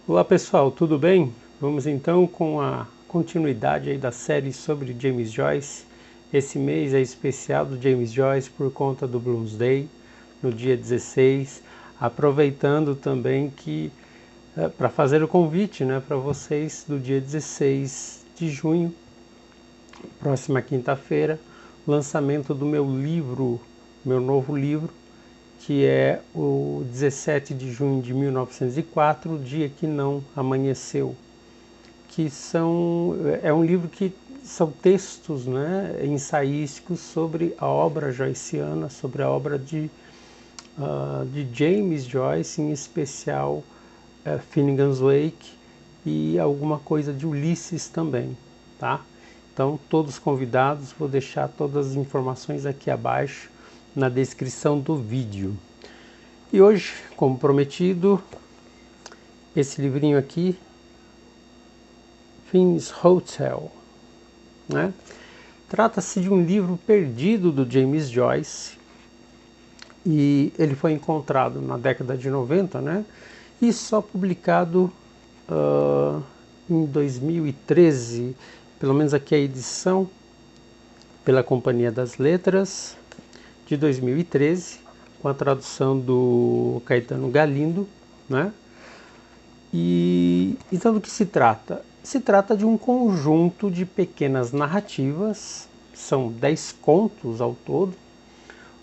Olá pessoal, tudo bem? Vamos então com a continuidade aí da série sobre James Joyce. Esse mês é especial do James Joyce por conta do Bloomsday, no dia 16, aproveitando também que para fazer o convite, para vocês do dia 16 de junho, próxima quinta-feira, lançamento do meu livro, meu novo livro, que é o 17 de junho de 1904, o dia que não amanheceu, que é um livro que são textos, ensaísticos sobre a obra joyciana, sobre a obra de James Joyce, em especial Finnegans Wake e alguma coisa de Ulisses também, tá? Então, todos convidados, vou deixar todas as informações aqui abaixo na descrição do vídeo. E hoje, como prometido, esse livrinho aqui, Finn's Hotel, né? Trata-se de um livro perdido do James Joyce e ele foi encontrado na década de 90, né? E só publicado em 2013, pelo menos aqui a edição pela Companhia das Letras de 2013, com a tradução do Caetano Galindo, né? E então do que se trata? Se trata de um conjunto de pequenas narrativas, são 10 contos ao todo,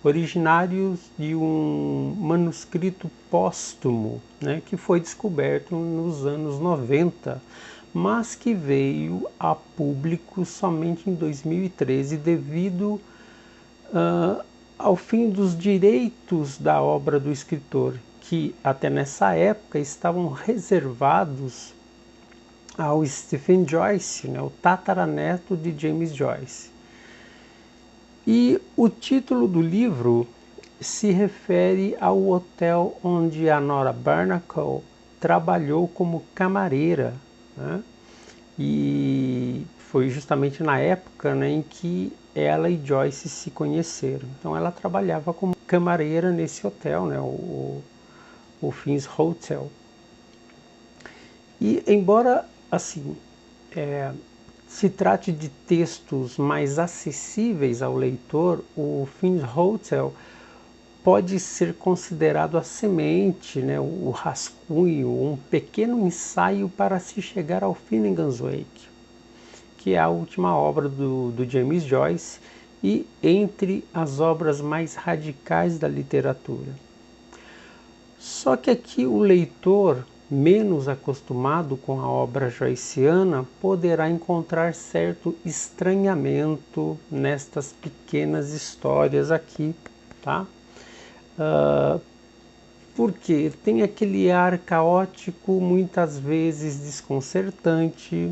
originários de um manuscrito póstumo, né, que foi descoberto nos anos 90, mas que veio a público somente em 2013 devido ao fim dos direitos da obra do escritor, que até nessa época estavam reservados ao Stephen Joyce, né, o tataraneto de James Joyce. E o título do livro se refere ao hotel onde a Nora Barnacle trabalhou como camareira, né? E foi justamente na época, né, em que ela e Joyce se conheceram. Então ela trabalhava como camareira nesse hotel, né, o Finn's Hotel. E embora assim se trate de textos mais acessíveis ao leitor, o Finn's Hotel pode ser considerado a semente, né, o rascunho, um pequeno ensaio para se chegar ao Finnegans Wake, que é a última obra do James Joyce e entre as obras mais radicais da literatura. Só que aqui o leitor menos acostumado com a obra joyciana poderá encontrar certo estranhamento nestas pequenas histórias aqui, tá? Porque tem aquele ar caótico, muitas vezes desconcertante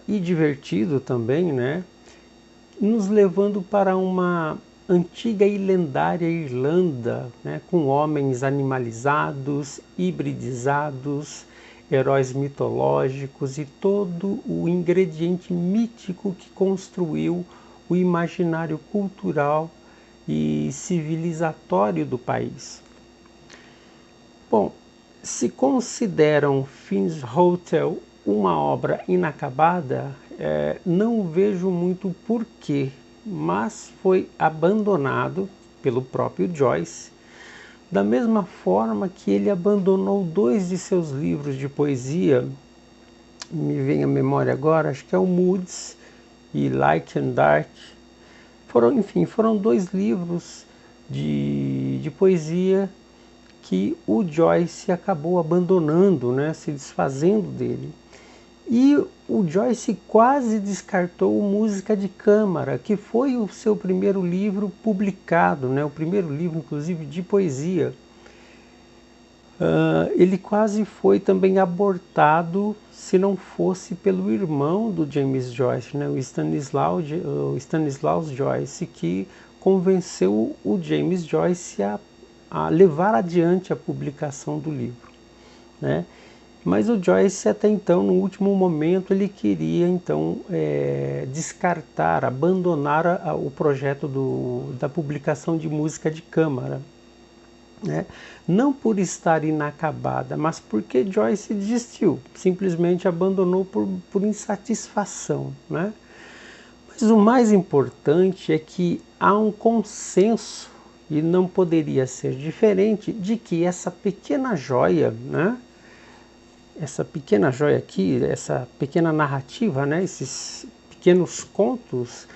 e divertido também, né? Nos levando para uma antiga e lendária Irlanda, né, com homens animalizados, hibridizados, heróis mitológicos e todo o ingrediente mítico que construiu o imaginário cultural e civilizatório do país. Bom, se consideram Finn's Hotel uma obra inacabada, não vejo muito porquê, mas foi abandonado pelo próprio Joyce, da mesma forma que ele abandonou 2 de seus livros de poesia, me vem à memória agora, acho que é o Moods e Light and Dark. Foram 2 livros de poesia que o Joyce acabou abandonando, né, se desfazendo dele. E o Joyce quase descartou Música de Câmara, que foi o seu primeiro livro publicado, né, o primeiro livro, inclusive, de poesia. Ele quase foi também abortado se não fosse pelo irmão do James Joyce, né, o Stanislaus Joyce, que convenceu o James Joyce a levar adiante a publicação do livro, né? Mas o Joyce até então, no último momento, ele queria então descartar, abandonar o projeto da publicação de música de câmara. né? Não por estar inacabada, mas porque Joyce desistiu, simplesmente abandonou por insatisfação, né? Mas o mais importante é que há um consenso, e não poderia ser diferente, de que essa pequena joia, né? Essa pequena joia aqui, essa pequena narrativa, né? Esses pequenos contos,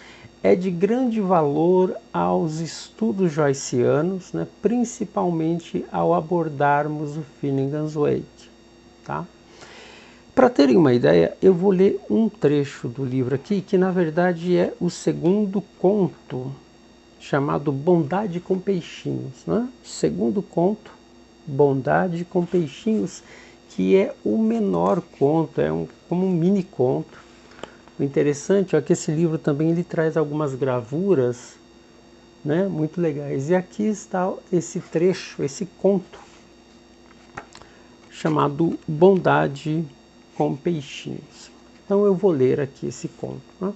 é de grande valor aos estudos joycianos, né? Principalmente ao abordarmos o Finnegan's Wake, tá? Para terem uma ideia, eu vou ler um trecho do livro aqui, que na verdade é o segundo conto, chamado Bondade com Peixinhos, né? Segundo conto, Bondade com Peixinhos, que é o menor conto, como um mini conto. O interessante é que esse livro também ele traz algumas gravuras, né, muito legais. E aqui está esse trecho, esse conto, chamado Bondade com Peixinhos. Então eu vou ler aqui esse conto, né?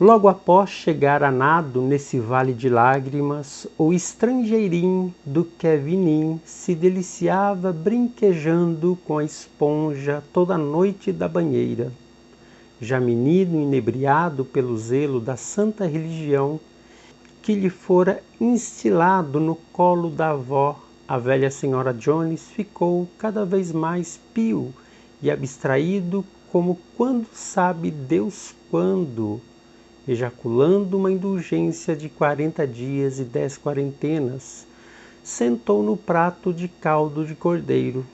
Logo após chegar a nado nesse vale de lágrimas, o estrangeirinho do Kevinim se deliciava brinquejando com a esponja toda a noite da banheira. Já menino inebriado pelo zelo da santa religião, que lhe fora instilado no colo da avó, a velha senhora Jones ficou cada vez mais pio e abstraído, como quando sabe Deus quando, ejaculando uma indulgência de 40 dias e 10 quarentenas, sentou no prato de caldo de cordeiro.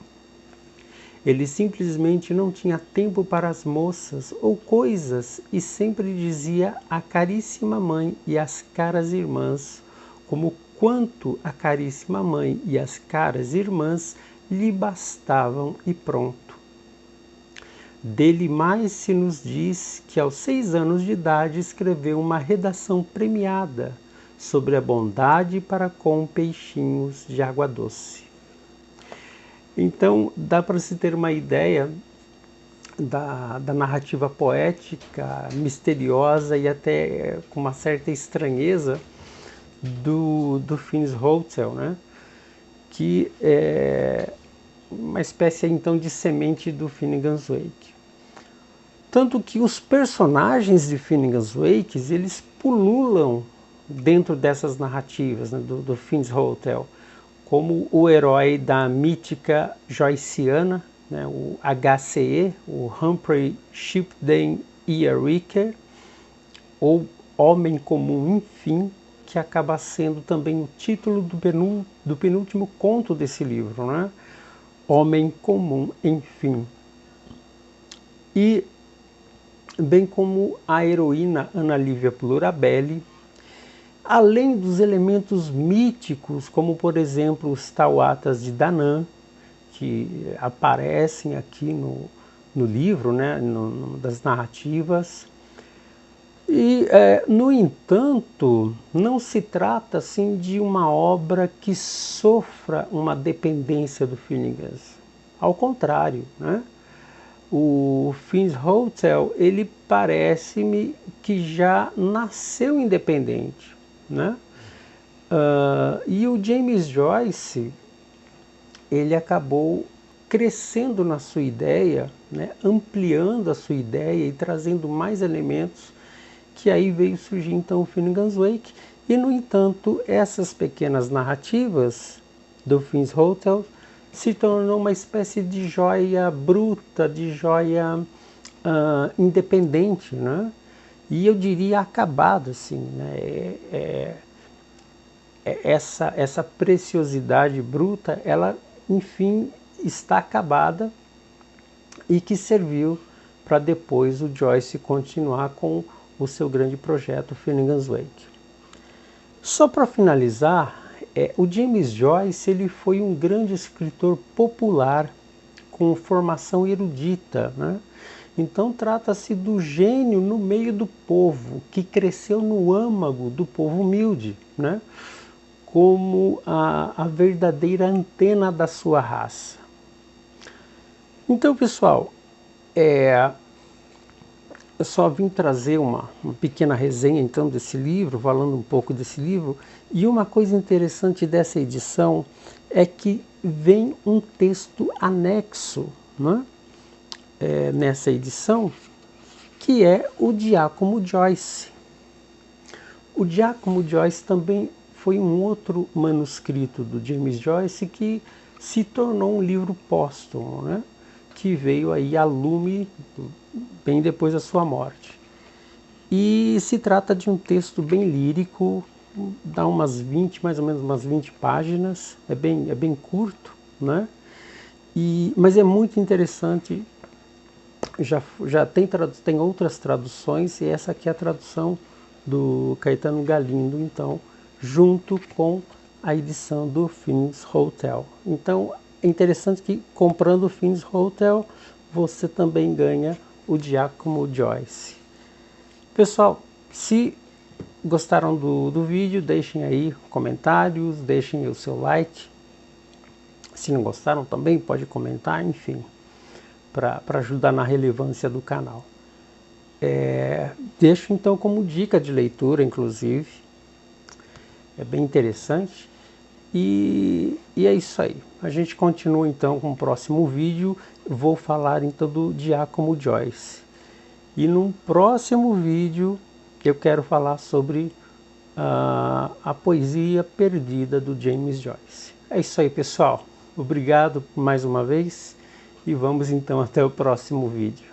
Ele simplesmente não tinha tempo para as moças ou coisas e sempre dizia a caríssima mãe e as caras irmãs, como quanto a caríssima mãe e as caras irmãs lhe bastavam e pronto. Dele mais se nos diz que aos 6 anos de idade escreveu uma redação premiada sobre a bondade para com peixinhos de água doce. Então dá para se ter uma ideia da narrativa poética, misteriosa e até com uma certa estranheza do Finnes Hotel, né? Que é uma espécie então de semente do Finnegan's Wake. Tanto que os personagens de Finnegan's Wake, eles pululam dentro dessas narrativas, né, do Finnes Hotel, como o herói da mítica joyciana, né, o HCE, o Humphrey Shipden Eariker, ou Homem Comum, enfim, que acaba sendo também o título do penúltimo conto desse livro, né? Homem Comum, enfim. E bem como a heroína Ana Lívia Plurabelli, além dos elementos míticos, como por exemplo os Tauatas de Danann, que aparecem aqui no livro, né, das narrativas. E, no entanto, não se trata assim de uma obra que sofra uma dependência do Finnegan. Ao contrário, né? O Finnes Hotel, ele parece-me que já nasceu independente, né? E o James Joyce, ele acabou crescendo na sua ideia, né? Ampliando a sua ideia e trazendo mais elementos, que aí veio surgir então o Finnegan's Wake. E no entanto, essas pequenas narrativas do Finnes Hotel se tornou uma espécie de joia bruta, de joia independente, né? E eu diria acabada, assim, né? Essa preciosidade bruta, ela enfim está acabada, e que serviu para depois o Joyce continuar com o seu grande projeto Finnegan's Wake. Só para finalizar, o James Joyce ele foi um grande escritor popular com formação erudita, né? Então trata-se do gênio no meio do povo, que cresceu no âmago do povo humilde, né? Como a verdadeira antena da sua raça. Então, pessoal, eu só vim trazer uma pequena resenha então desse livro, falando um pouco desse livro, e uma coisa interessante dessa edição é que vem um texto anexo, né, nessa edição, que é o Giacomo Joyce. O Giacomo Joyce também foi um outro manuscrito do James Joyce que se tornou um livro póstumo, né, que veio aí a lume bem depois da sua morte. E se trata de um texto bem lírico, dá mais ou menos umas 20 páginas, é bem curto, né? Mas é muito interessante, já tem outras traduções, e essa aqui é a tradução do Caetano Galindo, então, junto com a edição do Phoenix Hotel. Então, é interessante que comprando o Phoenix Hotel, você também ganha o Giacomo Joyce. Pessoal, se gostaram do vídeo, deixem aí comentários, deixem o seu like. Se não gostaram também, pode comentar, enfim, para ajudar na relevância do canal. Deixo então como dica de leitura, inclusive. É bem interessante. E é isso aí. A gente continua então com o próximo vídeo. Vou falar então do Giacomo Joyce. E no próximo vídeo eu quero falar sobre a poesia perdida do James Joyce. É isso aí, pessoal. Obrigado mais uma vez e vamos então até o próximo vídeo.